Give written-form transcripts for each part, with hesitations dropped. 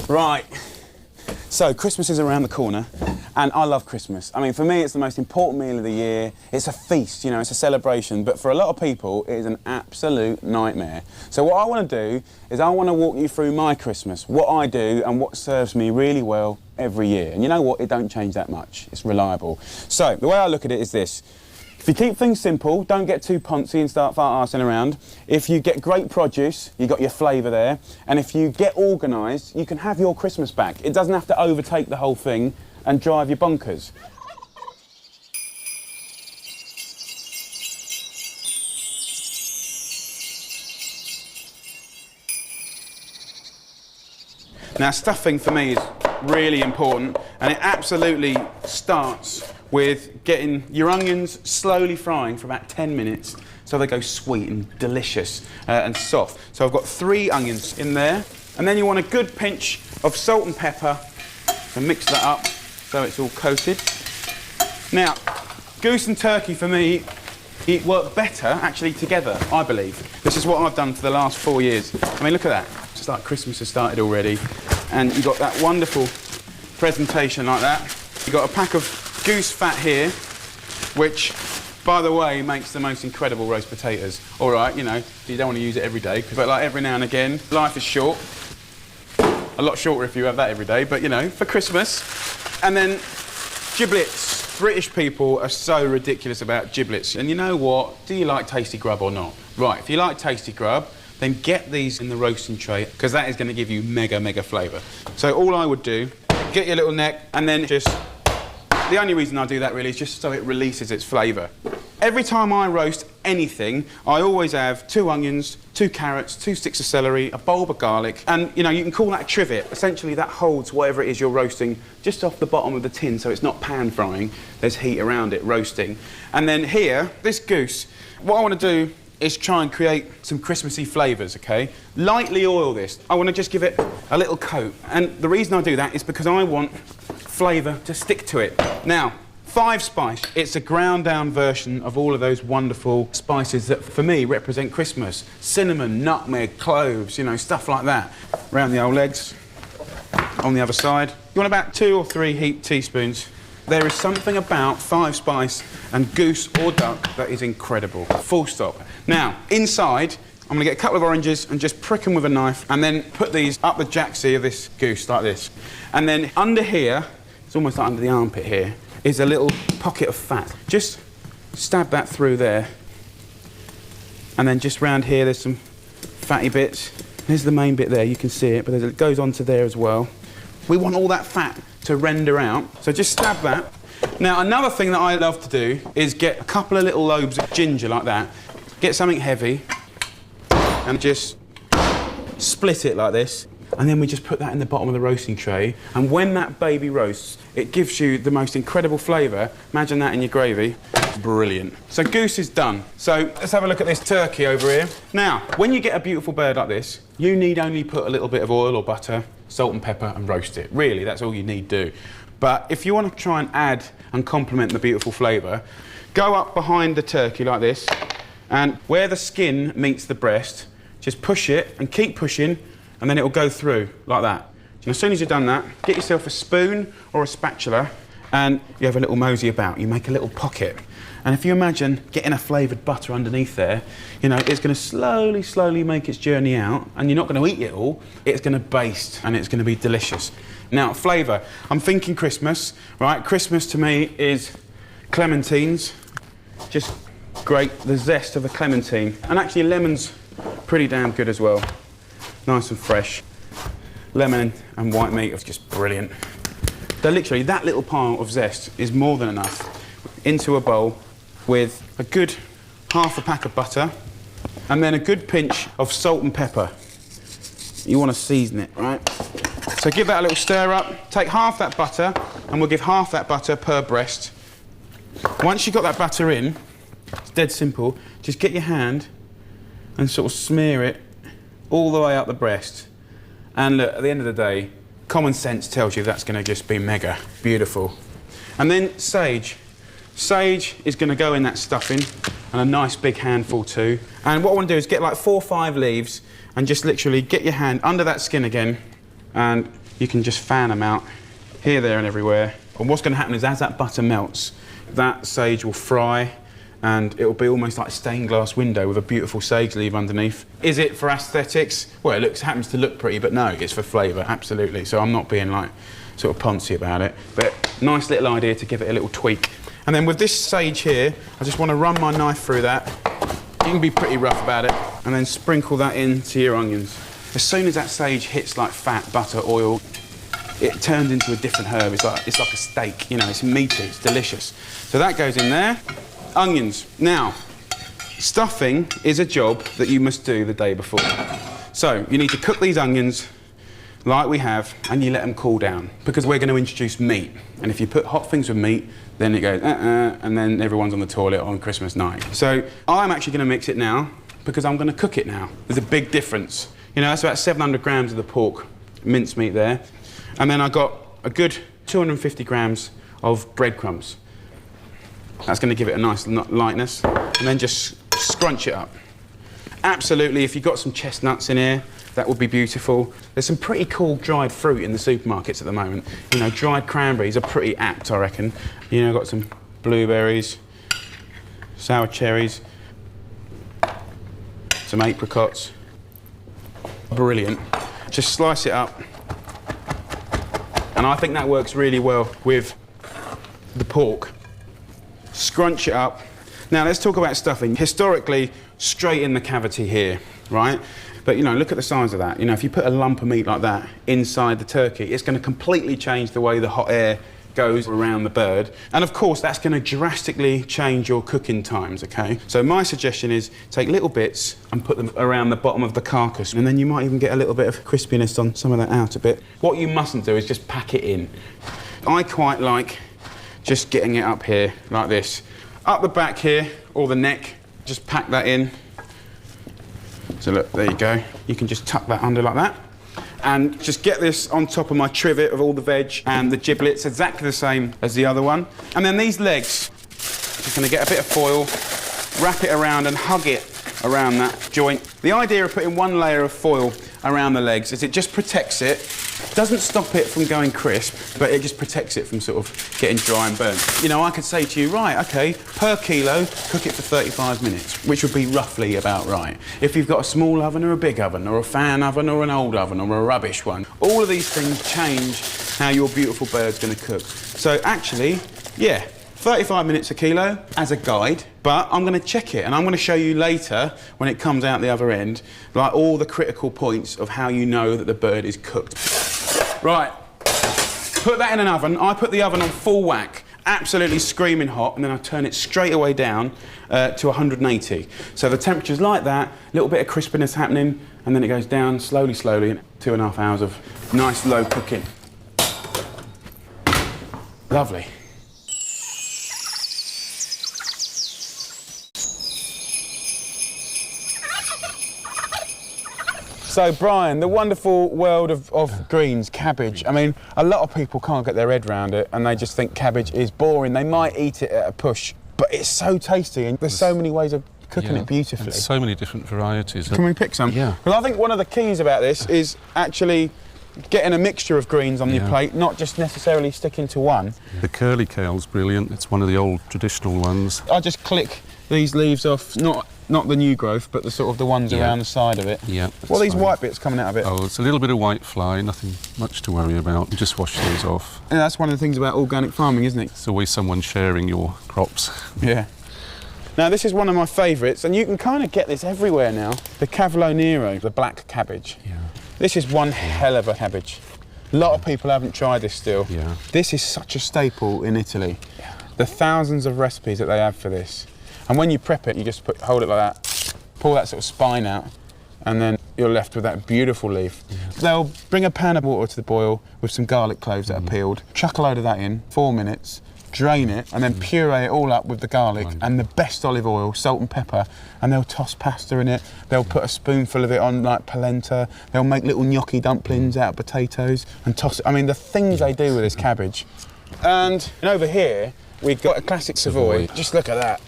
Right. So Christmas is around the corner, and I love Christmas. I mean, for me, it's the most important meal of the year. It's a feast, you know, it's a celebration, but for a lot of people, it is an absolute nightmare. So what I want to do is I want to walk you through my Christmas, what I do and what serves me really well every year. And you know what? It don't change that much. It's reliable. So the way I look at it is this. If you keep things simple, don't get too poncy and start fart-arsing around. If you get great produce, you got your flavour there. And if you get organised, you can have your Christmas back. It doesn't have to overtake the whole thing and drive you bonkers. Now, stuffing for me is really important, and it absolutely starts with getting your onions slowly frying for about 10 minutes so they go sweet and delicious and soft. So I've got 3 onions in there, and then you want a good pinch of salt and pepper and mix that up so it's all coated. Now, goose and turkey for me work better actually together, I believe. This is what I've done for the last 4 years. I mean, look at that. It's like Christmas has started already, and you've got that wonderful presentation like that. You've got a pack of goose fat here, which, by the way, makes the most incredible roast potatoes. All right, you know, you don't want to use it every day, but like every now and again, life is short. A lot shorter if you have that every day, but you know, for Christmas. And then giblets. British people are so ridiculous about giblets. And you know what? Do you like tasty grub or not? Right, if you like tasty grub, then get these in the roasting tray, because that is going to give you mega, mega flavour. So all I would do, get your little neck, and then just... The only reason I do that really is just so it releases its flavour. Every time I roast anything, I always have 2 onions, 2 carrots, 2 sticks of celery, a bulb of garlic, and you know, you can call that a trivet. Essentially that holds whatever it is you're roasting just off the bottom of the tin, so it's not pan frying, there's heat around it roasting. And then here, this goose, what I want to do is try and create some Christmassy flavours, okay? Lightly oil this. I want to just give it a little coat. And the reason I do that is because I want flavour to stick to it. Now, 5 spice. It's a ground down version of all of those wonderful spices that, for me, represent Christmas. Cinnamon, nutmeg, cloves, you know, stuff like that. Around the old legs, on the other side. You want about 2 or 3 heaped teaspoons. There is something about 5 spice and goose or duck that is incredible. Full stop. Now, inside, I'm going to get a couple of oranges and just prick them with a knife and then put these up the jacksie of this goose like this. And then under here, it's almost like under the armpit here, is a little pocket of fat. Just stab that through there. And then just round here, there's some fatty bits. There's the main bit there, you can see it, but it goes onto there as well. We want all that fat to render out, so just stab that. Now, another thing that I love to do is get a couple of little lobes of ginger like that, get something heavy, and just split it like this, and then we just put that in the bottom of the roasting tray, and when that baby roasts, it gives you the most incredible flavour. Imagine that in your gravy. It's brilliant. So goose is done. So let's have a look at this turkey over here. Now, when you get a beautiful bird like this, you need only put a little bit of oil or butter, salt and pepper, and roast it. Really, that's all you need to do. But if you want to try and add and complement the beautiful flavour, go up behind the turkey like this, and where the skin meets the breast, just push it and keep pushing, and then it'll go through like that. And as soon as you've done that, get yourself a spoon or a spatula, and you have a little mosey about. You make a little pocket. And if you imagine getting a flavoured butter underneath there, you know, it's going to slowly, slowly make its journey out, and you're not going to eat it all. It's going to baste, and it's going to be delicious. Now, flavour. I'm thinking Christmas, right? Christmas to me is clementines. Just great, the zest of a clementine. And actually, lemon's pretty damn good as well. Nice and fresh. Lemon and white meat is just brilliant. So literally, that little pile of zest is more than enough. Into a bowl with a good half a pack of butter and then a good pinch of salt and pepper. You want to season it, right? So give that a little stir up, take half that butter, and we'll give half that butter per breast. Once you've got that butter in, it's dead simple, just get your hand and sort of smear it all the way up the breast. And look, at the end of the day, common sense tells you that's going to just be mega beautiful. And then sage. Sage is going to go in that stuffing, and a nice big handful too. And what I want to do is get like 4 or 5 leaves and just literally get your hand under that skin again and you can just fan them out here, there and everywhere. And what's going to happen is as that butter melts, that sage will fry and it'll be almost like a stained glass window with a beautiful sage leaf underneath. Is it for aesthetics? Well, it happens to look pretty, but no, it's for flavour, absolutely. So I'm not being like sort of poncy about it, but nice little idea to give it a little tweak. And then with this sage here, I just want to run my knife through that. You can be pretty rough about it, and then sprinkle that into your onions. As soon as that sage hits like fat, butter, oil, it turns into a different herb. It's like a steak, you know, it's meaty, it's delicious. So that goes in there. Onions. Now, stuffing is a job that you must do the day before. So you need to cook these onions like we have, and you let them cool down, because we're going to introduce meat. And if you put hot things with meat, then it goes, and then everyone's on the toilet on Christmas night. So I'm actually going to mix it now, because I'm going to cook it now. There's a big difference. You know, that's about 700 grams of the pork mincemeat there. And then I got a good 250 grams of breadcrumbs. That's going to give it a nice lightness. And then just scrunch it up. Absolutely, if you've got some chestnuts in here, that would be beautiful. There's some pretty cool dried fruit in the supermarkets at the moment. You know, dried cranberries are pretty apt, I reckon. You know, got some blueberries, sour cherries, some apricots. Brilliant. Just slice it up. And I think that works really well with the pork. Scrunch it up. Now let's talk about stuffing. Historically, straight in the cavity here, right? But you know, look at the size of that. You know, if you put a lump of meat like that inside the turkey, it's going to completely change the way the hot air goes around the bird. And of course, that's going to drastically change your cooking times, okay? So my suggestion is take little bits and put them around the bottom of the carcass, and then you might even get a little bit of crispiness on some of that outer bit. What you mustn't do is just pack it in. I quite like just getting it up here like this. Up the back here, or the neck, just pack that in. So look, there you go. You can just tuck that under like that. And just get this on top of my trivet of all the veg and the giblets, exactly the same as the other one. And then these legs, just gonna get a bit of foil, wrap it around and hug it around that joint. The idea of putting one layer of foil around the legs is it just protects it, doesn't stop it from going crisp, but it just protects it from sort of getting dry and burnt. You know, I could say to you, right, okay, per kilo, cook it for 35 minutes, which would be roughly about right. If you've got a small oven or a big oven, or a fan oven or an old oven or a rubbish one, all of these things change how your beautiful bird's going to cook. So actually, yeah, 35 minutes a kilo as a guide, but I'm going to check it and I'm going to show you later when it comes out the other end, like all the critical points of how you know that the bird is cooked. Right, put that in an oven. I put the oven on full whack, absolutely screaming hot, and then I turn it straight away down to 180. So the temperature's like that, a little bit of crispiness happening, and then it goes down slowly, slowly, 2.5 hours of nice low cooking. Lovely. So Brian, the wonderful world of greens, cabbage. I mean, a lot of people can't get their head around it and they just think cabbage is boring. They might eat it at a push, but it's so tasty and there's so many ways of cooking it beautifully. And so many different varieties. Can we pick some? Yeah. Well, I think one of the keys about this is actually getting a mixture of greens on your plate, not just necessarily sticking to one. The curly kale's brilliant. It's one of the old traditional ones. I just click these leaves off, not the new growth, but the sort of the ones around the side of it. Yeah. What are these white bits coming out of it? Oh, it's a little bit of white fly, nothing much to worry about. Just wash those off. Yeah, that's one of the things about organic farming, isn't it? It's always someone sharing your crops. Yeah. Now this is one of my favourites, and you can kind of get this everywhere now. The Cavolo Nero, the black cabbage. Yeah. This is one hell of a cabbage. A lot of people haven't tried this still. Yeah. This is such a staple in Italy. Yeah. The thousands of recipes that they have for this. And when you prep it, you just hold it like that, pull that sort of spine out, and then you're left with that beautiful leaf. Yeah. They'll bring a pan of water to the boil with some garlic cloves that are peeled, chuck a load of that in, 4 minutes, drain it, and then puree it all up with the garlic and the best olive oil, salt and pepper, and they'll toss pasta in it. They'll put a spoonful of it on like polenta. They'll make little gnocchi dumplings out of potatoes and toss it. I mean, the things they do with this cabbage. And over here, we've got a classic Savoy. Just look at that.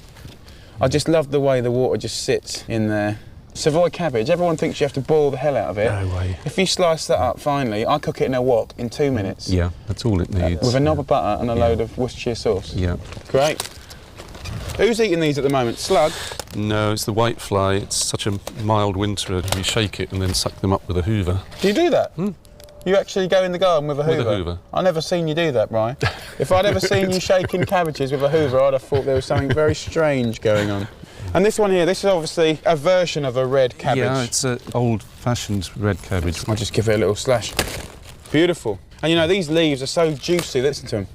I just love the way the water just sits in there. Savoy cabbage, everyone thinks you have to boil the hell out of it. No way. If you slice that up finely, I cook it in a wok in 2 minutes. Yeah, that's all it needs. With a knob of butter and a load of Worcestershire sauce. Yeah. Great. Who's eating these at the moment? Slug? No, it's the white fly. It's such a mild winter. You shake it and then suck them up with a hoover. Do you do that? You actually go in the garden with a hoover? With a hoover. I've never seen you do that, Brian. If I'd ever seen you shaking cabbages with a hoover, I'd have thought there was something very strange going on. And this one here, this is obviously a version of a red cabbage. Yeah, it's an old-fashioned red cabbage. I'll just give it a little slash. Beautiful. And you know, these leaves are so juicy, listen to them.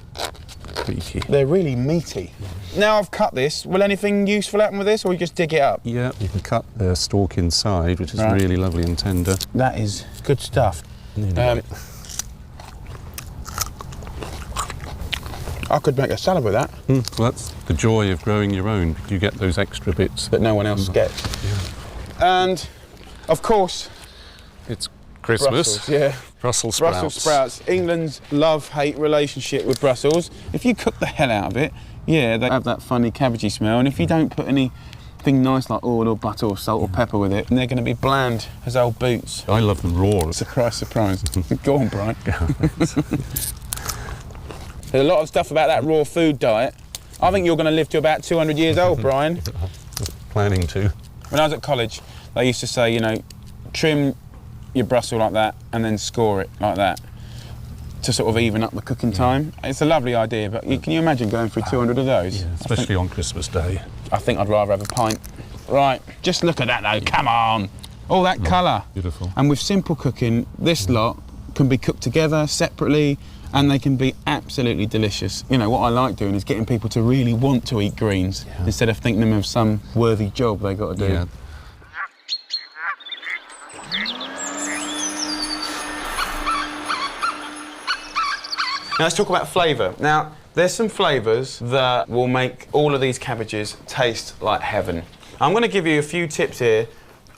Peaky. They're really meaty. Now I've cut this, will anything useful happen with this, or we just dig it up? Yeah, you can cut the stalk inside, which is really lovely and tender. That is good stuff. I could make a salad with that. Well, that's the joy of growing your own. You get those extra bits that no one else gets. Yeah. And, of course, it's Christmas. Brussels, yeah. Brussels sprouts. Brussels sprouts. England's love-hate relationship with Brussels. If you cook the hell out of it, yeah, they have that funny cabbagey smell. And if you don't put anything nice like oil or butter or salt or pepper with it, they're going to be bland as old boots. I love them raw. Surprise, surprise. Go on, Brian. There's a lot of stuff about that raw food diet. I think you're going to live to about 200 years old, Brian. Planning to. When I was at college, they used to say, you know, trim your Brussels like that and then score it like that to sort of even up the cooking time. It's a lovely idea, but can you imagine going through 200 of those? Yeah, especially on Christmas Day. I think I'd rather have a pint. Right, just look at that though, come on. All that colour. Beautiful. And with simple cooking, this lot can be cooked together, separately, and they can be absolutely delicious. You know, what I like doing is getting people to really want to eat greens instead of thinking them of some worthy job they got to do. Yeah. Now let's talk about flavour. Now, there's some flavours that will make all of these cabbages taste like heaven. I'm going to give you a few tips here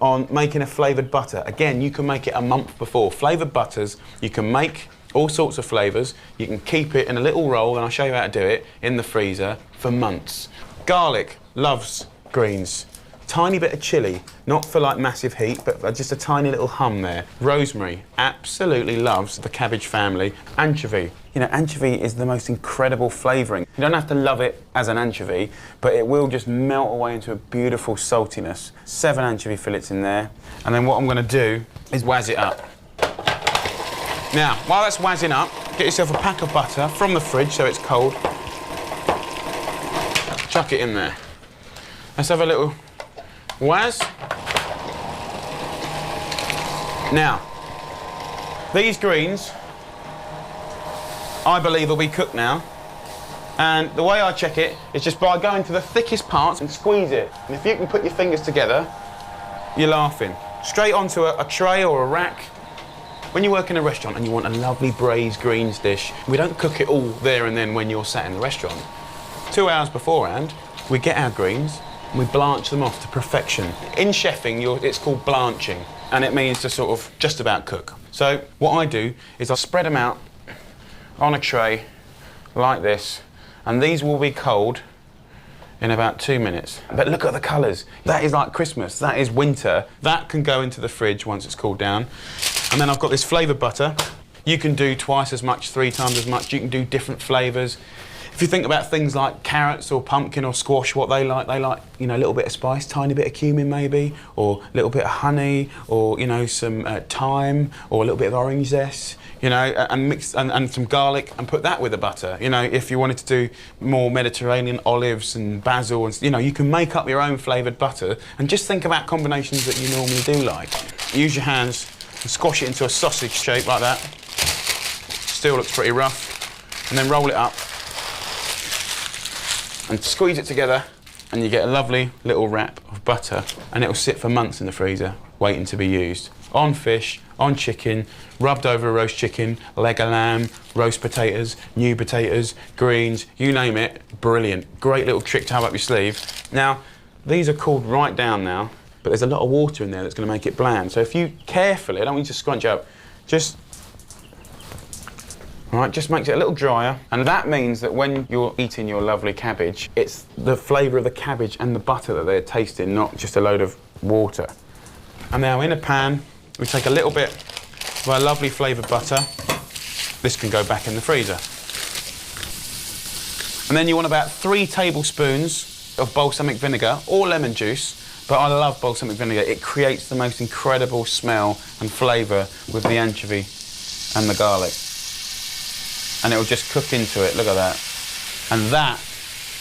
on making a flavoured butter. Again, you can make it a month before. Flavoured butters, you can make all sorts of flavours. You can keep it in a little roll, and I'll show you how to do it, in the freezer for months. Garlic loves greens. Tiny bit of chilli, not for like massive heat, but just a tiny little hum there. Rosemary absolutely loves the cabbage family. Anchovy. You know, anchovy is the most incredible flavouring. You don't have to love it as an anchovy, but it will just melt away into a beautiful saltiness. 7 anchovy fillets in there. And then what I'm gonna do is wazz it up. Now, while that's wazzing up, get yourself a pack of butter from the fridge so it's cold. Chuck it in there. Let's have a little wazz. Now, these greens, I believe, will be cooked now. And the way I check it is just by going to the thickest parts and squeeze it. And if you can put your fingers together, you're laughing. Straight onto a tray or a rack. When you work in a restaurant and you want a lovely braised greens dish, we don't cook it all there and then when you're sat in the restaurant. 2 hours beforehand, we get our greens and we blanch them off to perfection. In chefing, it's called blanching, and it means to sort of just about cook. So what I do is I spread them out on a tray like this, and these will be cold in about 2 minutes. But look at the colours. That is like Christmas, that is winter. That can go into the fridge once it's cooled down. And then I've got this flavoured butter. You can do twice as much, 3 times as much. You can do different flavours. If you think about things like carrots or pumpkin or squash, what they like, you know, a little bit of spice, tiny bit of cumin maybe, or a little bit of honey, or, you know, some thyme, or a little bit of orange zest, you know, and mix, and some garlic, and put that with the butter. You know, if you wanted to do more Mediterranean olives and basil, and, you know, you can make up your own flavoured butter, and just think about combinations that you normally do like. Use your hands and squash it into a sausage shape like that. Still looks pretty rough. And then roll it up and squeeze it together, and you get a lovely little wrap of butter, and it'll sit for months in the freezer waiting to be used. On fish, on chicken, rubbed over a roast chicken, leg of lamb, roast potatoes, new potatoes, greens, you name it, brilliant. Great little trick to have up your sleeve. Now, these are cooled right down now, but there's a lot of water in there that's going to make it bland. So if you carefully, I don't want you to scrunch up, just makes it a little drier. And that means that when you're eating your lovely cabbage, it's the flavour of the cabbage and the butter that they're tasting, not just a load of water. And now in a pan, we take a little bit of our lovely flavoured butter. This can go back in the freezer. And then you want about 3 tablespoons of balsamic vinegar or lemon juice, but I love balsamic vinegar. It creates the most incredible smell and flavour with the anchovy and the garlic. And it will just cook into it, look at that. And that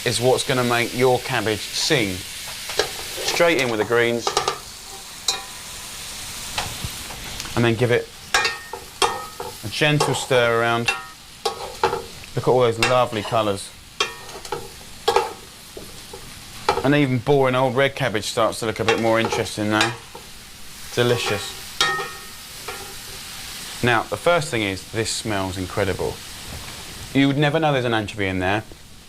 is what's going to make your cabbage sing. Straight in with the greens. And then give it a gentle stir around. Look at all those lovely colours. And even boring old red cabbage starts to look a bit more interesting now. Delicious. Now, the first thing is, this smells incredible. You would never know there's an anchovy in there.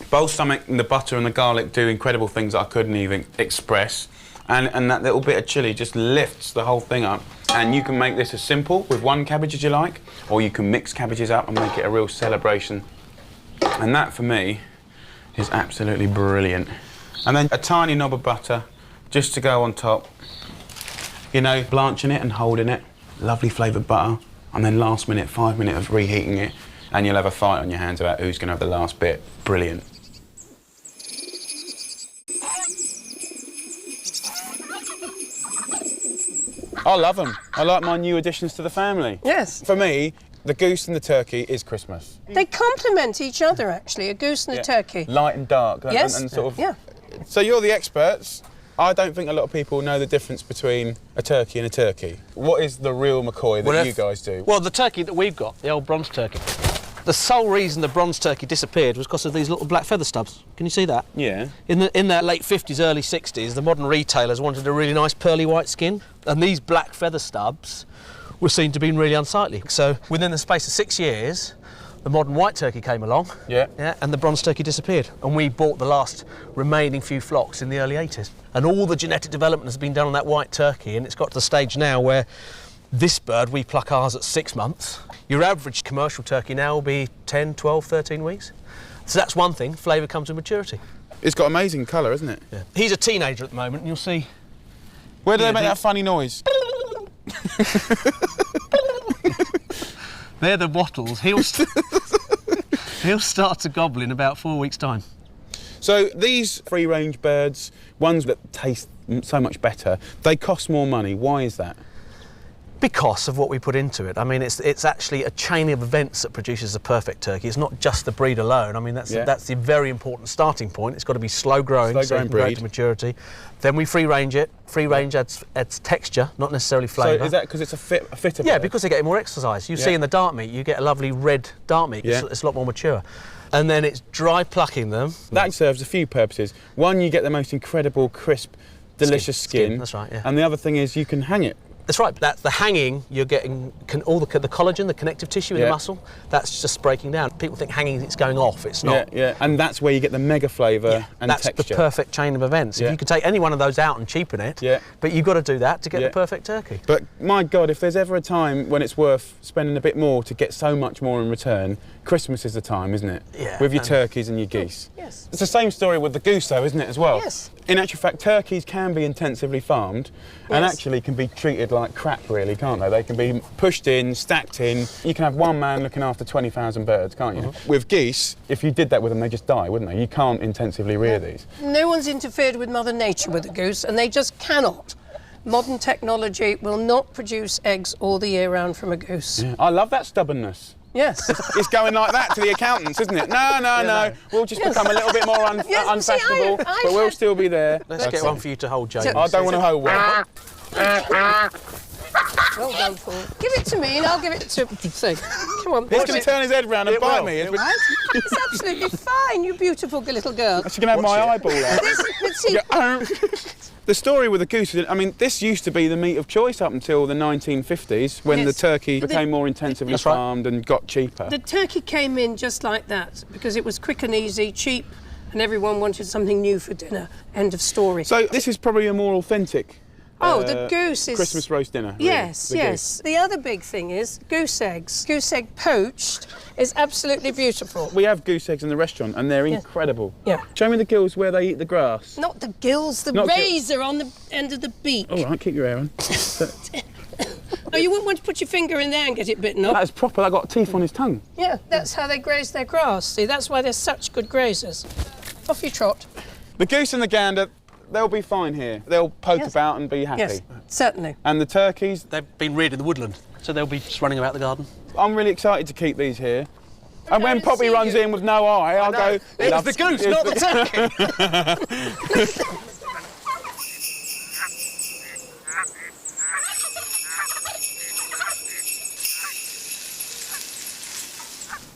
Balsamic and the butter and the garlic do incredible things that I couldn't even express. And that little bit of chilli just lifts the whole thing up. And you can make this as simple with 1 cabbage as you like, or you can mix cabbages up and make it a real celebration. And that, for me, is absolutely brilliant. And then a tiny knob of butter just to go on top. You know, blanching it and holding it. Lovely flavoured butter. And then last minute, 5 minutes of reheating it. And you'll have a fight on your hands about who's going to have the last bit. Brilliant. I love them. I like my new additions to the family. Yes. For me, the goose and the turkey is Christmas. They complement each other, actually, a goose and a turkey. Light and dark. Yes. And sort of. Yeah. So you're the experts. I don't think a lot of people know the difference between a turkey and a turkey. What is the real McCoy that you guys do? Well, the turkey that we've got, the old bronze turkey. The sole reason the bronze turkey disappeared was because of these little black feather stubs. Can you see that? Yeah. In the late 50s, early 60s, the modern retailers wanted a really nice pearly white skin, and these black feather stubs were seen to be really unsightly. So within the space of 6 years, the modern white turkey came along, and the bronze turkey disappeared. And we bought the last remaining few flocks in the early 80s. And all the genetic development has been done on that white turkey, and it's got to the stage now where this bird, we pluck ours at 6 months. Your average commercial turkey now will be 10, 12, 13 weeks. So that's one thing, flavour comes with maturity. It's got amazing colour, isn't it? Yeah. He's a teenager at the moment, and you'll see... Where do they make that funny noise? They're the wattles. He'll start to gobble in about 4 weeks' time. So these free-range birds, ones that taste so much better, they cost more money. Why is that? Because of what we put into it. I mean, it's actually a chain of events that produces a perfect turkey. It's not just the breed alone. I mean, that's the very important starting point. It's got to be slow growing, so it can grow to maturity. Then we free range it. Free range adds texture, not necessarily flavour. So is that because it's a fitter bird? Yeah, because they're getting more exercise. You see in the dark meat, you get a lovely red dark meat. It's a lot more mature. And then it's dry plucking them. That serves a few purposes. One, you get the most incredible, crisp, delicious skin. That's right, yeah. And the other thing is you can hang it. That's right. That's the hanging. You're getting all the collagen, the connective tissue in the muscle. That's just breaking down. People think hanging, it's going off. It's not. Yeah. And that's where you get the mega flavour and texture. That's the perfect chain of events. If you could take any one of those out and cheapen it, but you've got to do that to get the perfect turkey. But my God, if there's ever a time when it's worth spending a bit more to get so much more in return, Christmas is the time, isn't it? Yeah. With your turkeys and your geese. Yes. It's the same story with the goose, though, isn't it, as well? Yes. In actual fact, turkeys can be intensively farmed and actually can be treated like crap, really, can't they? They can be pushed in, stacked in. You can have one man looking after 20,000 birds, can't you? With geese, if you did that with them, they just die, wouldn't they? You can't intensively rear these. No one's interfered with Mother Nature with the goose, and they just cannot. Modern technology will not produce eggs all the year round from a goose. Yeah. I love that stubbornness. Yes. It's going like that to the accountants, isn't it? No. We'll just become a little bit more unfashionable, but we'll still be there. Let's get one for you to hold, James. I don't want to hold one. Well done, Paul. Give it to me and I'll give it to Sig. Come on. He's going to turn his head round and bite me. It's absolutely fine, you beautiful little girl. She's going to have my eyeball out. See, The story with the goose, I mean, this used to be the meat of choice up until the 1950s when the turkey became more intensively farmed and got cheaper. the turkey came in just like that because it was quick and easy, cheap, and everyone wanted something new for dinner. End of story. So this is probably a more authentic Oh, the goose is... Christmas roast dinner. Really. Yes, The yes. goose. The other big thing is goose eggs. Goose egg poached is absolutely beautiful. We have goose eggs in the restaurant and they're incredible. Yeah. Show me the gills where they eat the grass. Not the gills, the Not razor on the end of the beak. All right, keep your hair on. Oh, you wouldn't want to put your finger in there and get it bitten off. That is proper, that got teeth on his tongue. Yeah, that's how they graze their grass. See, that's why they're such good grazers. Off you trot. The goose and the gander, they'll be fine here. They'll poke about and be happy. Yes, certainly. And the turkeys, They've been reared in the woodland, so they'll be just running about the garden. I'm really excited to keep these here. And when don't Poppy see runs you. in with no eye, I'll go... It was the goose, not the turkey.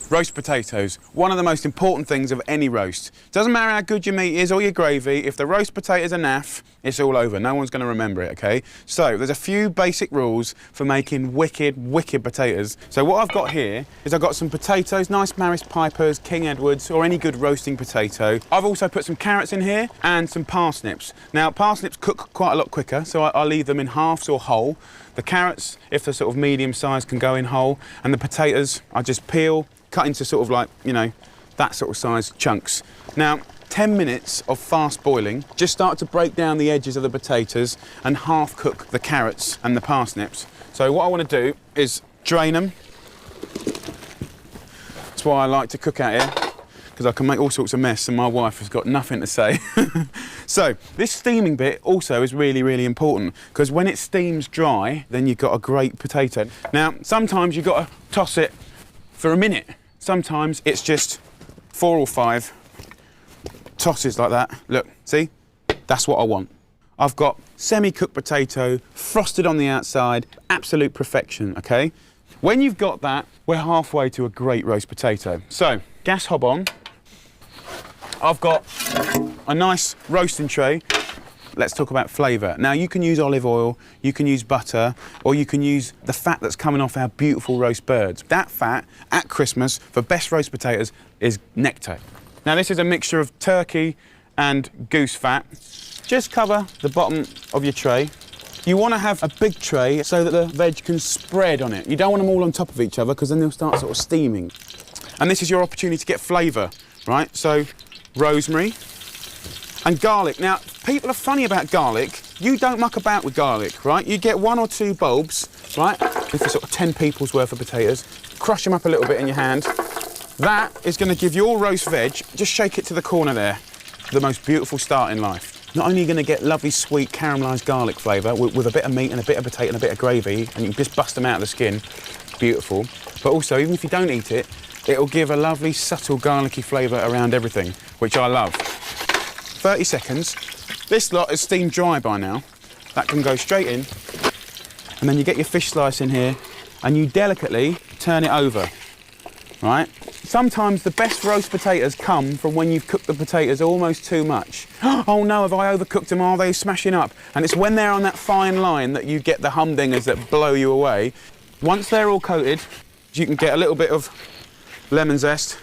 Roast potatoes, one of the most important things of any roast. Doesn't matter how good your meat is or your gravy, if the roast potatoes are naff, it's all over. No one's going to remember it, okay? So there's a few basic rules for making wicked potatoes. So what I've got here is I've got some potatoes, nice Maris Pipers, King Edwards, or any good roasting potato. I've also put some carrots in here and some parsnips. Now, parsnips cook quite a lot quicker, so I'll leave them in halves or whole. The carrots, if they're sort of medium size, can go in whole. And the potatoes, I just peel, cut into sort of like, you know, that sort of size chunks. Now, 10 minutes of fast boiling, just start to break down the edges of the potatoes and half cook the carrots and the parsnips. So what I want to do is drain them. That's why I like to cook out here, because I can make all sorts of mess and my wife has got nothing to say. So this steaming bit also is really important, because when it steams dry, then you've got a great potato. Now, sometimes you've got to toss it for a minute. Sometimes it's just 4 or 5 tosses like that. Look, see? That's what I want. I've got semi-cooked potato, frosted on the outside, absolute perfection, okay? When you've got that, we're halfway to a great roast potato. So, gas hob on. I've got a nice roasting tray. Let's talk about flavour. Now, you can use olive oil, you can use butter, or you can use the fat that's coming off our beautiful roast birds. That fat, at Christmas, for best roast potatoes, is nectar. Now, this is a mixture of turkey and goose fat. Just cover the bottom of your tray. You want to have a big tray so that the veg can spread on it. You don't want them all on top of each other, because then they'll start sort of steaming. And this is your opportunity to get flavour, right? So, rosemary and garlic. Now, people are funny about garlic. You don't muck about with garlic, right? You get 1 or 2 bulbs, right? For sort of 10 people's worth of potatoes. Crush them up a little bit in your hand. That is going to give your roast veg, just shake it to the corner there, the most beautiful start in life. Not only are you going to get lovely, sweet, caramelised garlic flavour with a bit of meat and a bit of potato and a bit of gravy, and you can just bust them out of the skin, beautiful. But also, even if you don't eat it, it'll give a lovely, subtle, garlicky flavour around everything, which I love. 30 seconds. This lot is steamed dry by now. That can go straight in. And then you get your fish slice in here and you delicately turn it over, right? Sometimes the best roast potatoes come from when you've cooked the potatoes almost too much. Oh no, have I overcooked them? Are they smashing up? And it's when they're on that fine line that you get the humdingers that blow you away. Once they're all coated, you can get a little bit of lemon zest,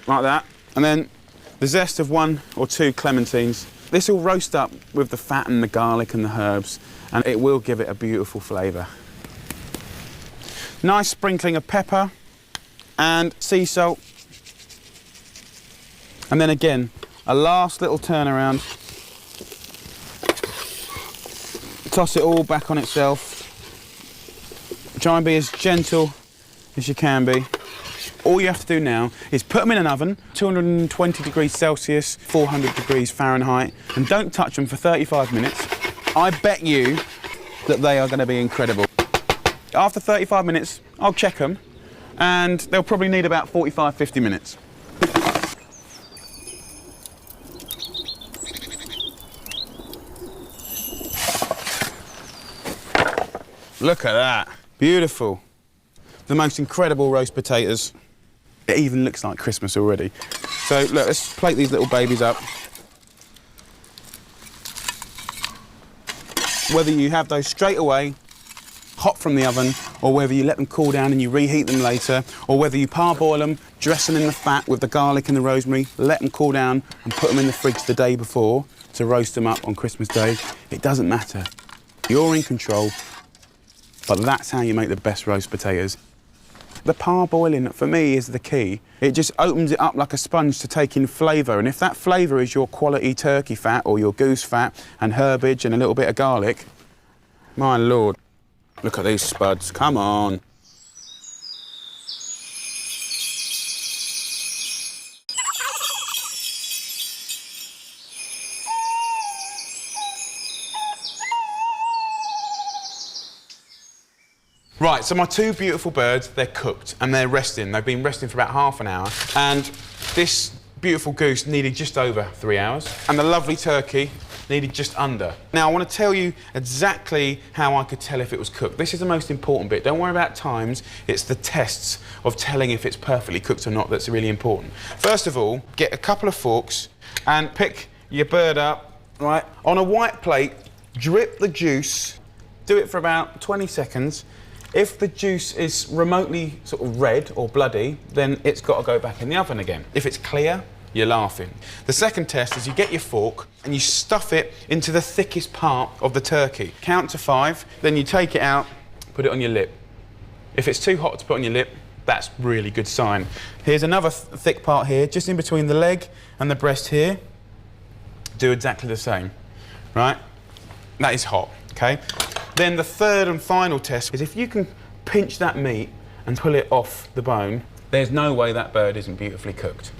like that. And then the zest of 1 or 2 clementines. This will roast up with the fat and the garlic and the herbs, and it will give it a beautiful flavour. Nice sprinkling of pepper and sea salt. And then again, a last little turn around. Toss it all back on itself. Try and be as gentle as you can be. All you have to do now is put them in an oven, 220 degrees Celsius, 400 degrees Fahrenheit, and don't touch them for 35 minutes. I bet you that they are going to be incredible. After 35 minutes, I'll check them, and they'll probably need about 45, 50 minutes. Look at that. Beautiful. The most incredible roast potatoes. It even looks like Christmas already. So look, let's plate these little babies up. Whether you have those straight away, hot from the oven, or whether you let them cool down and you reheat them later, or whether you parboil them, dress them in the fat with the garlic and the rosemary, let them cool down and put them in the fridge the day before to roast them up on Christmas Day, it doesn't matter. You're in control, but that's how you make the best roast potatoes. The parboiling, for me, is the key. It just opens it up like a sponge to take in flavour, and if that flavour is your quality turkey fat or your goose fat and herbage and a little bit of garlic, my lord, look at these spuds, come on. Right, so my two beautiful birds, they're cooked and they're resting. They've been resting for about half an hour. And this beautiful goose needed just over 3 hours. And the lovely turkey needed just under. Now, I want to tell you exactly how I could tell if it was cooked. This is the most important bit. Don't worry about times. It's the tests of telling if it's perfectly cooked or not that's really important. First of all, get a couple of forks and pick your bird up, right? On a white plate, drip the juice. Do it for about 20 seconds. If the juice is remotely sort of red or bloody, then it's got to go back in the oven again. If it's clear, you're laughing. The second test is you get your fork and you stuff it into the thickest part of the turkey. Count to 5, then you take it out, put it on your lip. If it's too hot to put on your lip, that's really good sign. Here's another thick part here, just in between the leg and the breast here. Do exactly the same, right? That is hot, okay? Then the third and final test is if you can pinch that meat and pull it off the bone, there's no way that bird isn't beautifully cooked.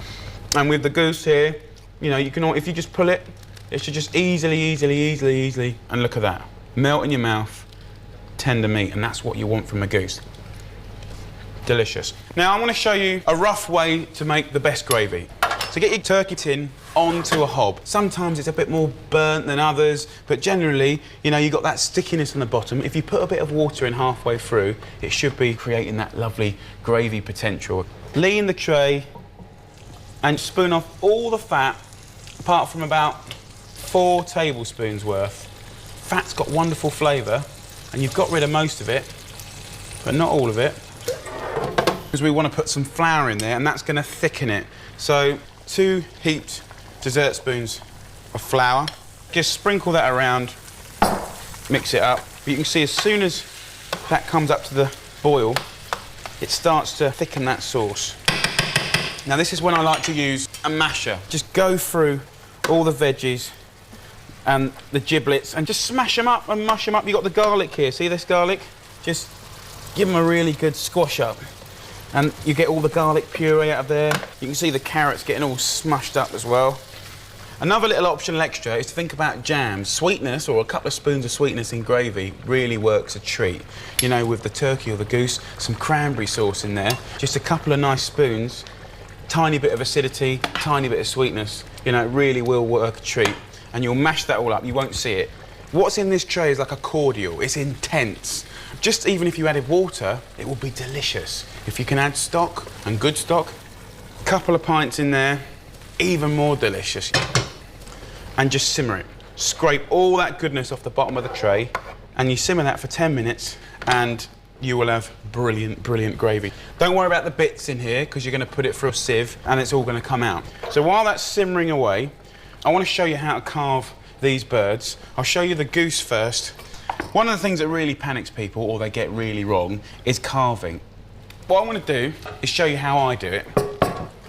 And with the goose here, you know, you can, if you just pull it, it should just easily, and look at that. Melt in your mouth, tender meat, and that's what you want from a goose. Delicious. Now I want to show you a rough way to make the best gravy. So get your turkey tin onto a hob. Sometimes it's a bit more burnt than others, but generally, you know, you've got that stickiness on the bottom. If you put a bit of water in halfway through, it should be creating that lovely gravy potential. Lean the tray and spoon off all the fat, apart from about 4 tablespoons worth. Fat's got wonderful flavour, and you've got rid of most of it, but not all of it, because we want to put some flour in there, and that's going to thicken it. So 2 heaped dessert spoons of flour. Just sprinkle that around, mix it up. But you can see as soon as that comes up to the boil, it starts to thicken that sauce. Now this is when I like to use a masher. Just go through all the veggies and the giblets and just smash them up and mush them up. You've got the garlic here, see this garlic? Just give them a really good squash up. And you get all the garlic puree out of there. You can see the carrots getting all smushed up as well. Another little optional extra is to think about jams. Sweetness, or a couple of spoons of sweetness in gravy, really works a treat. You know, with the turkey or the goose, some cranberry sauce in there, just a couple of nice spoons, tiny bit of acidity, tiny bit of sweetness. You know, it really will work a treat. And you'll mash that all up, you won't see it. What's in this tray is like a cordial, it's intense. Just even if you added water, it will be delicious. If you can add stock, and good stock, a couple of pints in there, even more delicious. And just simmer it. Scrape all that goodness off the bottom of the tray, and you simmer that for 10 minutes, and you will have brilliant, brilliant gravy. Don't worry about the bits in here, because you're going to put it through a sieve, and it's all going to come out. So while that's simmering away, I want to show you how to carve these birds. I'll show you the goose first. One of the things that really panics people, or they get really wrong, is carving. What I want to do is show you how I do it.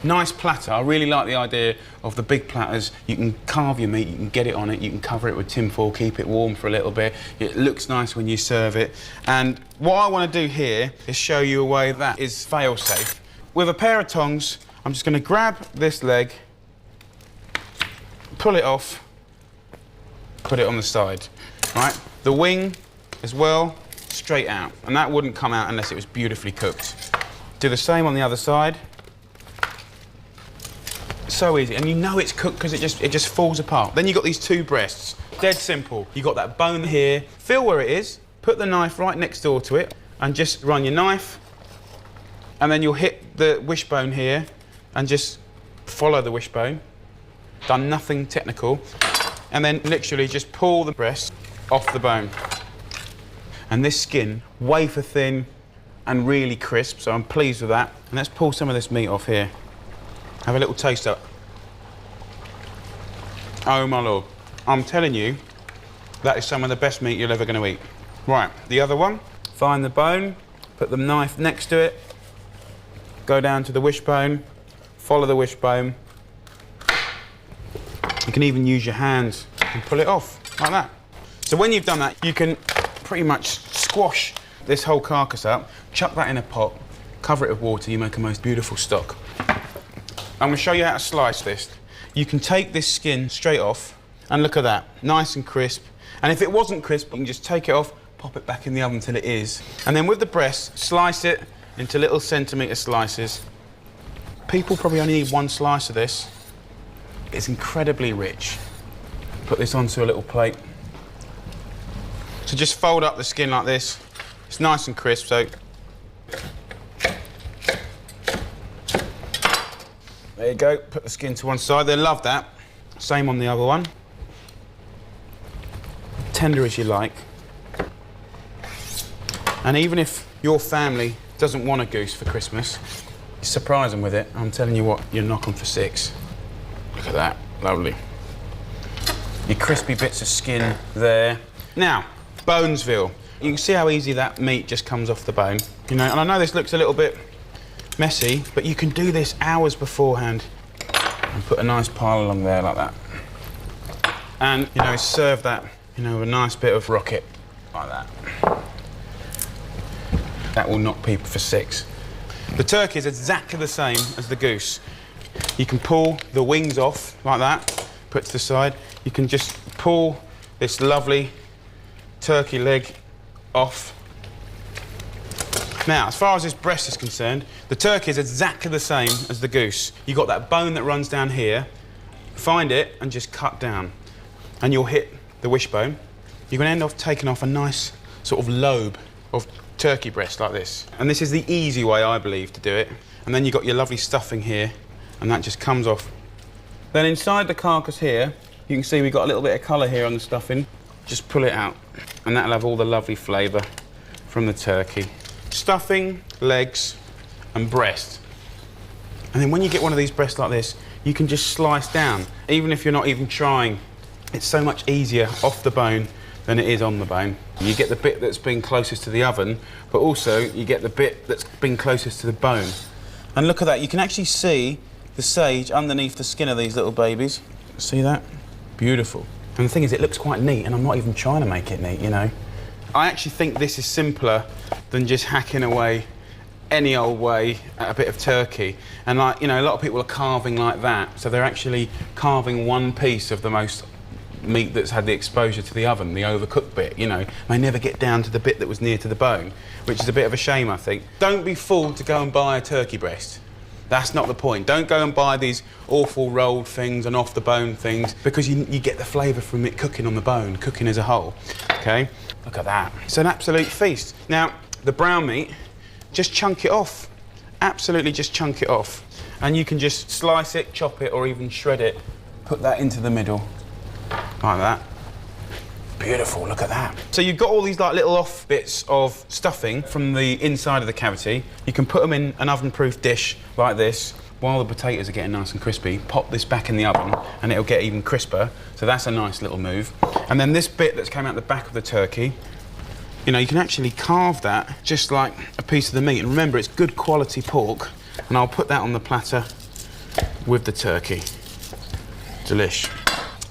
Nice platter. I really like the idea of the big platters. You can carve your meat, you can get it on it, you can cover it with tin foil, keep it warm for a little bit. It looks nice when you serve it. And what I want to do here is show you a way that is fail-safe. With a pair of tongs, I'm just going to grab this leg, pull it off, put it on the side, right? The wing as well, straight out. And that wouldn't come out unless it was beautifully cooked. Do the same on the other side. So easy, and you know it's cooked because it just falls apart. Then you've got these 2 breasts, dead simple. You've got that bone here, feel where it is, put the knife right next door to it, and just run your knife, and then you'll hit the wishbone here, and just follow the wishbone. Done nothing technical. And then literally just pull the breast off the bone. And this skin, wafer thin and really crisp, so I'm pleased with that. And let's pull some of this meat off here. Have a little taste up. Oh my Lord, I'm telling you, That is some of the best meat you're ever going to eat. Right, the other one. Find the bone, put the knife next to it, go down to the wishbone, follow the wishbone. You can even use your hands and pull it off, like that. So when you've done that, you can pretty much squash this whole carcass up, chuck that in a pot, cover it with water, you make a most beautiful stock. I'm going to show you how to slice this. You can take this skin straight off, and look at that, nice and crisp. And if it wasn't crisp, you can just take it off, pop it back in the oven until it is. And then with the breast, slice it into little centimetre slices. People probably only need one slice of this. It's incredibly rich. Put this onto a little plate. So just fold up the skin like this. It's nice and crisp, so. There you go, put the skin to one side. They love that. Same on the other one. Tender as you like. And even if your family doesn't want a goose for Christmas, you surprise them with it. I'm telling you what, you knock them for 6. Look at that, lovely. Your crispy bits of skin there. Now, Bonesville. You can see how easy that meat just comes off the bone. You know, and I know this looks a little bit messy, but you can do this hours beforehand and put a nice pile along there like that. And, you know, serve that, you know, with a nice bit of rocket like that. That will knock people for 6. The turkey is exactly the same as the goose. You can pull the wings off like that, put to the side. You can just pull this lovely turkey leg off. Now, as far as this breast is concerned, the turkey is exactly the same as the goose. You've got that bone that runs down here. Find it and just cut down. And you'll hit the wishbone. You're going to end up taking off a nice sort of lobe of turkey breast like this. And this is the easy way, I believe, to do it. And then you've got your lovely stuffing here, and that just comes off. Then inside the carcass here, you can see we've got a little bit of colour here on the stuffing. Just pull it out, and that'll have all the lovely flavour from the turkey. Stuffing, legs, and breast. And then when you get one of these breasts like this, you can just slice down, even if you're not even trying. It's so much easier off the bone than it is on the bone. You get the bit that's been closest to the oven, but also you get the bit that's been closest to the bone. And look at that, you can actually see the sage underneath the skin of these little babies. See that? Beautiful. And the thing is, it looks quite neat, and I'm not even trying to make it neat, you know. I actually think this is simpler than just hacking away any old way at a bit of turkey. And like, you know, a lot of people are carving like that, so they're actually carving one piece of the most meat that's had the exposure to the oven, the overcooked bit, you know. They never get down to the bit that was near to the bone, which is a bit of a shame, I think. Don't be fooled to go and buy a turkey breast. That's not the point. Don't go and buy these awful rolled things and off the bone things, because you get the flavour from it cooking on the bone, cooking as a whole, okay? Look at that. It's an absolute feast. Now, the brown meat, just chunk it off. Absolutely just chunk it off. And you can just slice it, chop it, or even shred it. Put that into the middle, like that. Beautiful, look at that. So you've got all these like little off bits of stuffing from the inside of the cavity. You can put them in an oven-proof dish like this while the potatoes are getting nice and crispy. Pop this back in the oven and it'll get even crisper. So that's a nice little move. And then this bit that's came out the back of the turkey, you know, you can actually carve that just like a piece of the meat. And remember, it's good quality pork. And I'll put that on the platter with the turkey. Delish.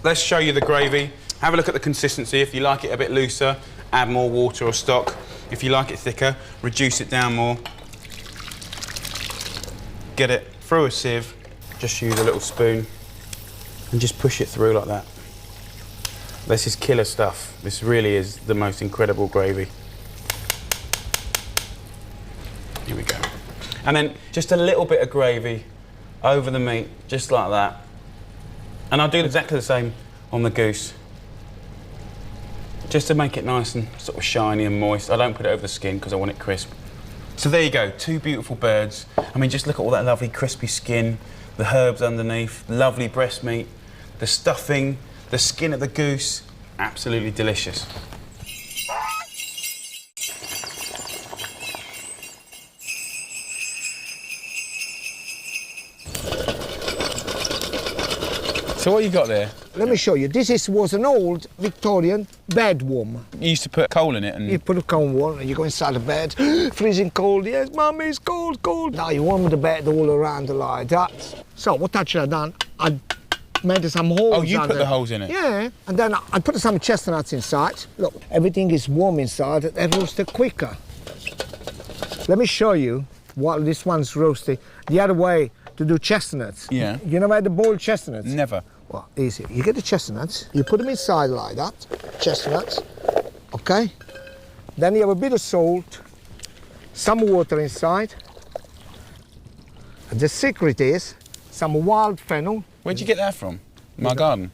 Let's show you the gravy. Have a look at the consistency. If you like it a bit looser, add more water or stock. If you like it thicker, reduce it down more. Get it through a sieve. Just use a little spoon and just push it through like that. This is killer stuff. This really is the most incredible gravy. Here we go. And then just a little bit of gravy over the meat, just like that. And I'll do exactly the same on the goose. Just to make it nice and sort of shiny and moist. I don't put it over the skin because I want it crisp. So there you go, 2 beautiful birds. I mean, just look at all that lovely crispy skin, the herbs underneath, lovely breast meat, the stuffing, the skin of the goose. Absolutely delicious. So what you got there? Let me show you. Was an old Victorian bed warmer. You used to put coal in it and... You put a coal warmer and you go inside the bed, freezing cold. Yes, Mummy, it's cold, cold. Now you warm the bed all around like that. So what actually I done, I made some holes. Oh, you put the holes in it? Yeah, and then I put some chestnuts inside. Look, everything is warm inside, they roasted quicker. Let me show you while this one's roasting. The other way to do chestnuts. Yeah. You know where the boiled chestnuts? Never. Well, easy. You get the chestnuts, you put them inside like that, chestnuts, okay? Then you have a bit of salt, some water inside. And the secret is some wild fennel. Where'd you get that from? My garden.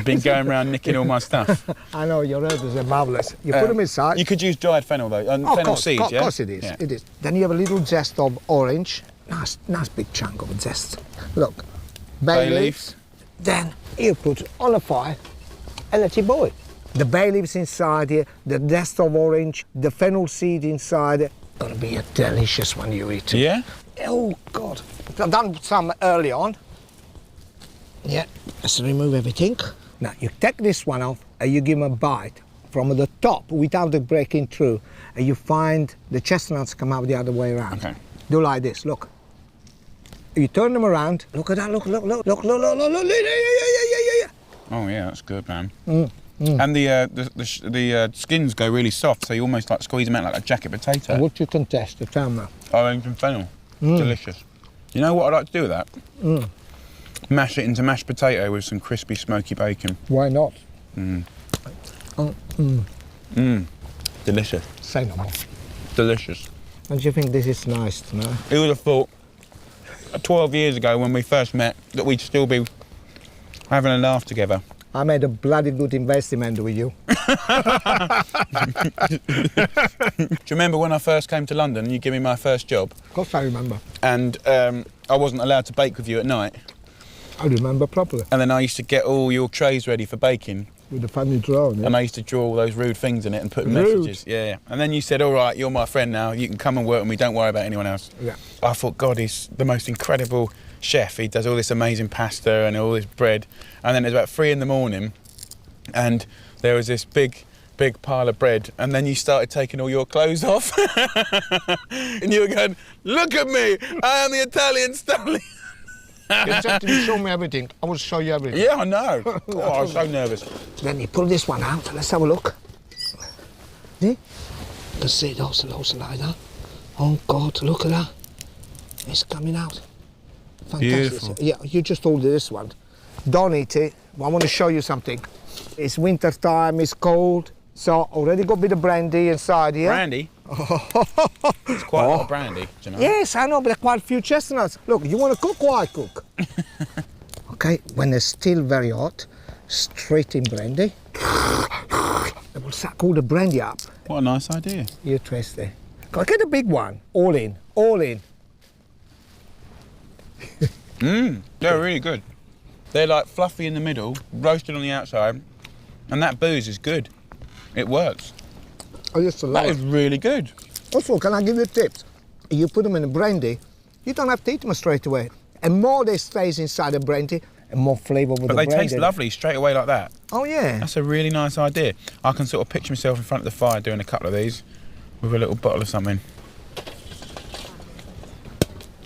Been going around nicking all my stuff. I know, your herbs are marvellous. You put them inside. You could use dried fennel though, fennel seeds, yeah? Of course it is, Yeah. it is. Then you have a little zest of orange. Nice big chunk of zest. Look, bay leaves. Then you put on a fire and let it boil. The bay leaves inside here, the zest of orange, the fennel seed inside. Gonna be a delicious when you eat it. Yeah? Oh God. I've done some early on. Yeah, let's remove everything. Now you take this one off and you give them a bite from the top without it breaking through, and you find the chestnuts come out the other way around. Okay. Do like this, look. You turn them around. Look at that, look, yeah. Oh yeah, that's good, man. And the skins go really soft, so you almost like squeeze them out like a jacket potato. What you can test, the thermal. Orange and fennel. Delicious. You know what I'd like to do with that? Mash it into mashed potato with some crispy, smoky bacon. Why not? Delicious. Say no more. Delicious. Don't you think this is nice to know? Who would have thought 12 years ago when we first met that we'd still be having a laugh together? I made a bloody good investment with you. Do you remember when I first came to London and you gave me my first job? Of course I remember. And I wasn't allowed to bake with you at night. I remember properly. And then I used to get all your trays ready for baking. With the funny drawing, yeah? And I used to draw all those rude things in it and put Rude? messages. Yeah. And then you said, all right, you're my friend now. You can come and work with me. Don't worry about anyone else. Yeah. I thought, God, he's the most incredible chef. He does all this amazing pasta and all this bread. And then it was about 3 in the morning and there was this big pile of bread, and then you started taking all your clothes off. And you were going, look at me, I am the Italian stallion. You said to me, show me everything. I will show you everything. Yeah, I know. Oh, I was so nervous. Then you pull this one out. Let's have a look. See? You can see it also like that. Oh God, look at that. It's coming out. Fantastic. Beautiful. Yeah, you just hold this one. Don't eat it. I want to show you something. It's winter time, it's cold. So already got a bit of brandy inside here. Brandy? It's quite a lot of brandy, do you know? Yes, I know, but there are quite a few chestnuts. Look, you want to cook or I cook? Okay, when they're still very hot, straight in brandy. They will suck all the brandy up. What a nice idea. You twist it. Go get a big one. All in, all in. They're really good. They're like fluffy in the middle, roasted on the outside, and that booze is good. It works. I used to love That it. is really good. Also, can I give you tips? You put them in a brandy, you don't have to eat them straight away. And more they stays inside the brandy, and more flavour with the But they brandy. taste lovely straight away like that. Oh yeah. That's a really nice idea. I can sort of picture myself in front of the fire doing a couple of these with a little bottle of something.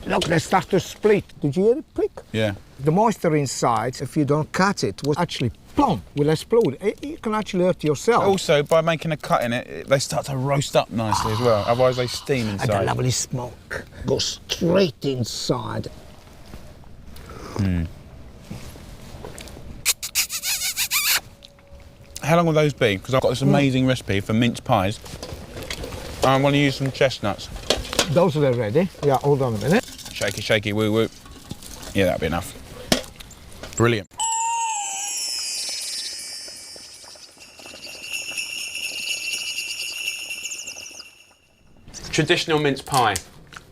Look, they start to split. Did you hear it prick? Yeah. The moisture inside, if you don't cut it, will actually plump, will explode. You can actually hurt yourself. Also, by making a cut in it, they start to roast up nicely as well. Otherwise, they steam And the inside. lovely smoke goes straight inside. How long will those be? Because I've got this amazing recipe for mince pies. I want to use some chestnuts. Those are ready. Yeah, hold on a minute. Shaky, shaky, woo, woo. Yeah, that'll be enough. Brilliant. Traditional mince pie.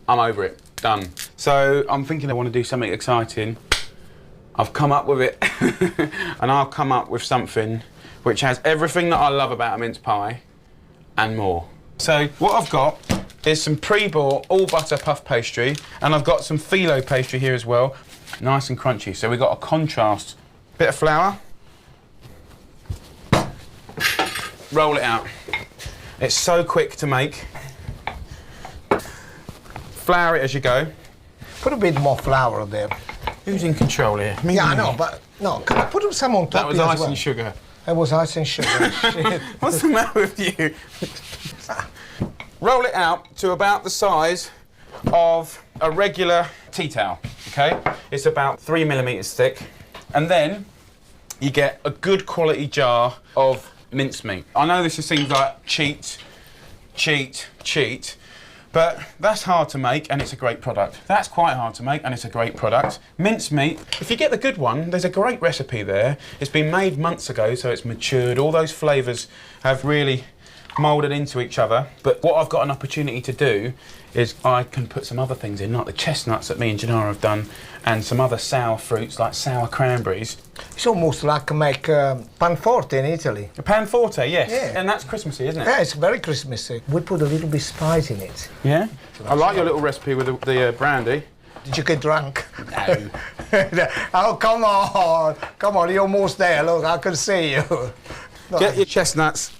I'm over it. Done. So I'm thinking I want to do something exciting. I've come up with it. And I'll come up with something which has everything that I love about a mince pie and more. So what I've got is some pre-bought all butter puff pastry, and I've got some phyllo pastry here as well, nice and crunchy. So we've got a contrast. Bit of flour, roll it out. It's so quick to make. Flour it as you go. Put a bit more flour there. Who's in control here? Me Yeah, or I you? know, but no, can I put some on top? That was here as ice well? and sugar. It was ice and sugar. Shit. What's the matter with you? Roll it out to about the size of a regular tea towel, okay? It's about 3 millimetres thick. And then you get a good quality jar of mincemeat. I know this seems like cheat, but that's hard to make and it's a great product. That's quite hard to make and it's a great product. Mincemeat, if you get the good one, there's a great recipe there. It's been made months ago, so it's matured. All those flavours have really moulded into each other. But what I've got an opportunity to do is I can put some other things in, like the chestnuts that me and Gennaro have done, and some other sour fruits like sour cranberries. It's almost like make panforte in Italy. A panforte, yes. Yeah. And that's Christmassy, isn't it? Yeah, it's very Christmassy. We put a little bit spice in it. Yeah? I like your little recipe with the brandy. Did you get drunk? No. Oh, come on. Come on, you're almost there. Look, I can see you. Get your chestnuts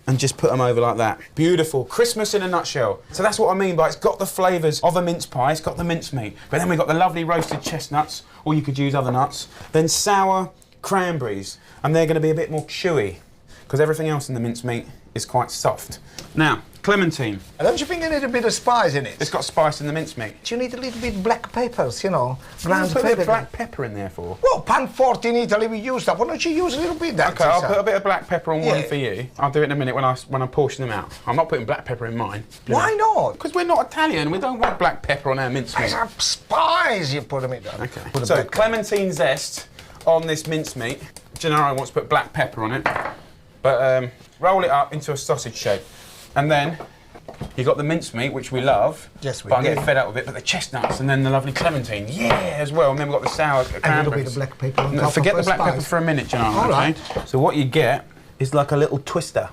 and just put them over like that. Beautiful. Christmas in a nutshell. So that's what I mean by it's got the flavours of a mince pie, it's got the mincemeat, but then we've got the lovely roasted chestnuts, or you could use other nuts, then sour cranberries, and they're going to be a bit more chewy, because everything else in the mincemeat is quite soft. Now, clementine. Don't you think you need a bit of spice in it? It's got spice in the mincemeat. Do you need a little bit black peppers, you know? Ground Put a bit pepper. of black pepper in there for. Well, panforte in Italy we use that. Why don't you use a little bit of that? Okay, I'll put a bit of black pepper on one Yeah. for you. I'll do it in a minute when I portion them out. I'm not putting black pepper in mine. Why not? Because we're not Italian. We don't want black pepper on our mincemeat. It's a spice you put them in there. Okay. Put a So black clementine zest on this mincemeat. Gennaro wants to put black pepper on it, but roll it up into a sausage shape, and then you got the mincemeat, which we love. Yes, we but I'm do. getting fed up with it. But the chestnuts and then the lovely clementine, yeah, as well. And then we've got the sour a little cranberries. bit of black pepper on No, top forget of the black spice. pepper for a minute, Gennaro. All okay? right. So what you get is like a little twister,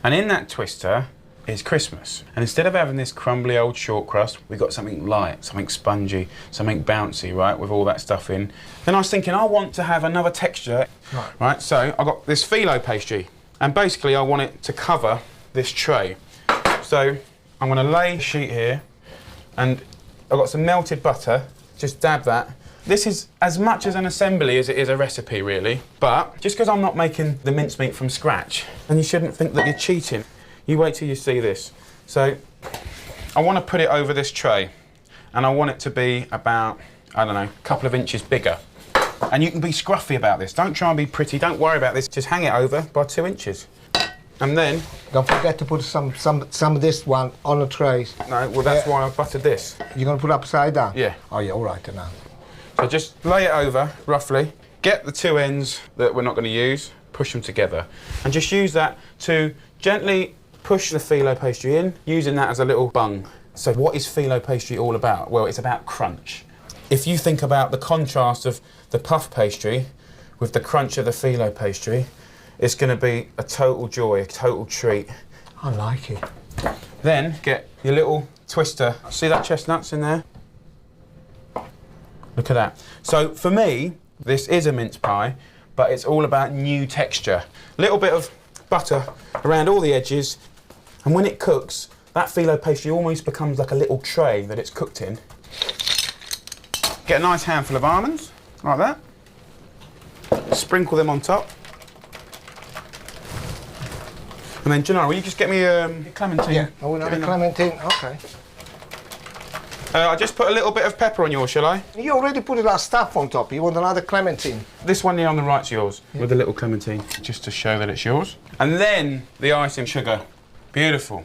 and in that twister is Christmas. And instead of having this crumbly old short crust, we've got something light, something spongy, something bouncy, right, with all that stuff in. Then I was thinking, I want to have another texture, right? So I got this phyllo pastry, and basically I want it to cover this tray. So I'm going to lay a sheet here, and I've got some melted butter. Just dab that. This is as much as an assembly as it is a recipe, really. But just because I'm not making the mincemeat from scratch, and you shouldn't think that you're cheating. You wait till you see this. So I want to put it over this tray, and I want it to be about, I don't know, a couple of inches bigger. And you can be scruffy about this. Don't try and be pretty. Don't worry about this. Just hang it over by 2 inches. And then... Don't forget to put some of this one on the trays. No, well, that's why I buttered this. You're going to put it upside down? Yeah. Oh, yeah, all right then now. So just lay it over, roughly. Get the two ends that we're not going to use, push them together. And just use that to gently push the phyllo pastry in, using that as a little bung. So what is phyllo pastry all about? Well, it's about crunch. If you think about the contrast of the puff pastry with the crunch of the phyllo pastry, it's going to be a total joy, a total treat. I like it. Then get your little twister. See that chestnuts in there? Look at that. So for me, this is a mince pie, but it's all about new texture. Little bit of butter around all the edges, and when it cooks, that phyllo pastry almost becomes like a little tray that it's cooked in. Get a nice handful of almonds, like that. Sprinkle them on top. And then, Gennaro, will you just get me a clementine? Yeah, I want a clementine. Okay. I just put a little bit of pepper on yours, shall I? You already put that stuff on top. You want another clementine? This one here on the right's yours, with a little clementine, just to show that it's yours. And then the icing sugar. Beautiful.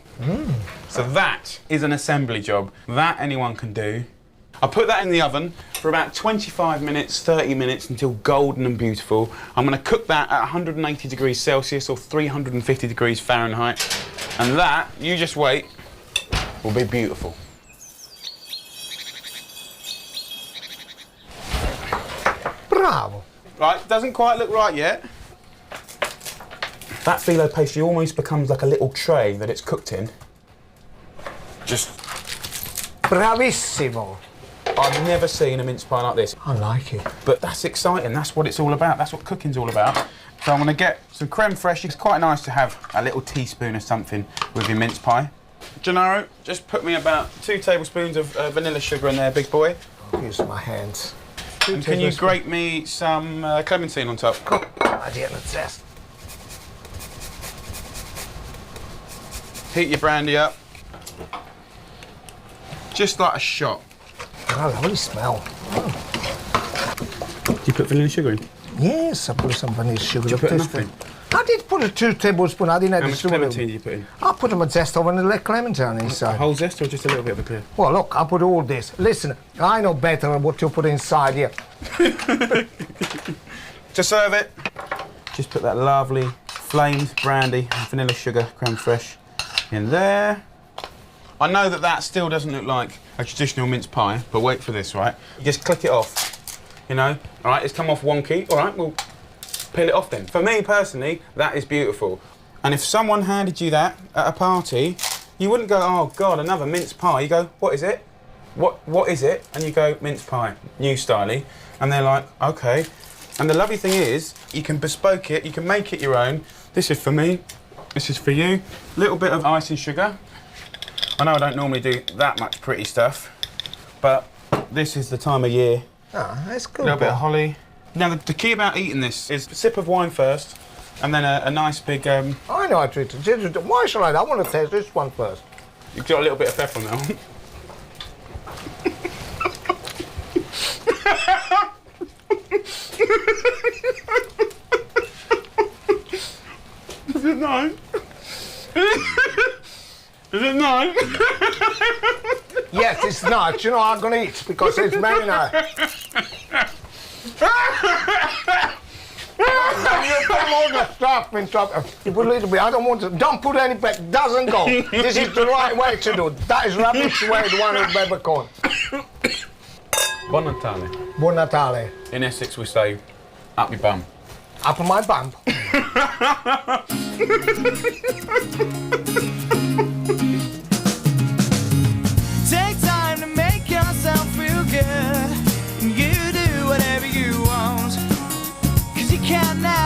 So that is an assembly job. That anyone can do. I put that in the oven for about 25 minutes, 30 minutes until golden and beautiful. I'm going to cook that at 180 degrees Celsius or 350 degrees Fahrenheit. And that, you just wait, will be beautiful. Bravo. Right, doesn't quite look right yet. That phyllo pastry almost becomes like a little tray that it's cooked in. Bravissimo. I've never seen a mince pie like this. I like it. But that's exciting, that's what it's all about, that's what cooking's all about. So I'm gonna get some creme fraiche. It's quite nice to have a little teaspoon of something with your mince pie. Gennaro, just put me about 2 tablespoons of vanilla sugar in there, big boy. I'll use my hands. And can you grate me some clementine on top? Cool. Idea in the zest. Heat your brandy up. Just like a shot. Oh, lovely smell. Do you put vanilla sugar in? Yes, I put some vanilla sugar. Did you put enough in? I did put a 2 tablespoons. I didn't have How the much sugar. clementine do you put in? I put a zest of vanilla clementine A inside. whole zest or just a little bit of a clear? Well, look, I put all this. Listen, I know better what you put inside here. To serve it, just put that lovely flamed brandy and vanilla sugar creme fraiche in there. I know that that still doesn't look like a traditional mince pie, but wait for this, right? You just click it off, you know? All right, it's come off wonky. All right, we'll peel it off then. For me, personally, that is beautiful. And if someone handed you that at a party, you wouldn't go, oh God, another mince pie. You go, what is it? What is it? And you go, mince pie, new styley. And they're like, okay. And the lovely thing is, you can bespoke it, you can make it your own. This is for me, this is for you. Little bit of icing sugar. I know I don't normally do that much pretty stuff, but this is the time of year. Ah, that's good. A little bit of holly. Now, the key about eating this is a sip of wine first, and then a nice big... I know how to eat it. Why should I want to taste this one first. You've got a little bit of pepper now. Is it nice? Is it nice? Yes, it's nice. You know, I'm going to eat because it's very nice. You put all the stuff in top. You put a little bit. I don't want to. Don't put any back. Doesn't go. This is the right way to do. That is rubbish way. The one with peppercorn. Buon Natale. Buon Natale. In Essex, we say, up your bum. Up my bum. Take time to make yourself feel good. You do whatever you want, 'cause you can't now.